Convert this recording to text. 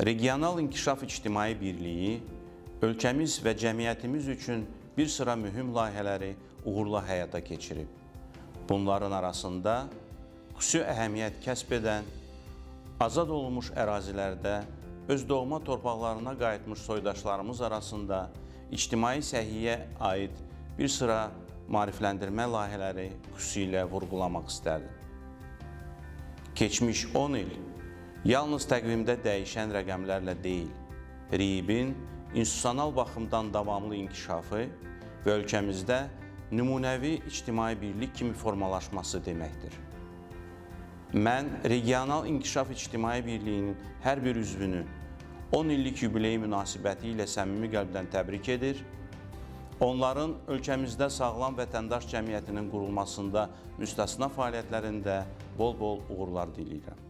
Regional İnkişaf İctimai Birliyi ölkəmiz və cəmiyyətimiz üçün bir sıra mühüm layihələri uğurla həyata keçirib. Bunların arasında xüsusi əhəmiyyət kəsb edən, azad olunmuş ərazilərdə öz doğma torpaqlarına qayıtmış soydaşlarımız arasında ictimai səhiyyə aid bir sıra maarifləndirmə layihələri xüsusilə vurğulamaq istərdim. Keçmiş 10 il yalnız təqvimdə dəyişən rəqəmlərlə deyil, RİİB-in institusional baxımdan davamlı inkişafı və ölkəmizdə nümunəvi ictimai birlik kimi formalaşması deməkdir. Mən Regional İnkişaf İctimai Birliyinin hər bir üzvünü 10 illik yubileyi münasibəti ilə səmimi qəlbdən təbrik edir, onların ölkəmizdə sağlam vətəndaş cəmiyyətinin qurulmasında müstəsna fəaliyyətlərində bol-bol uğurlar diləyirəm.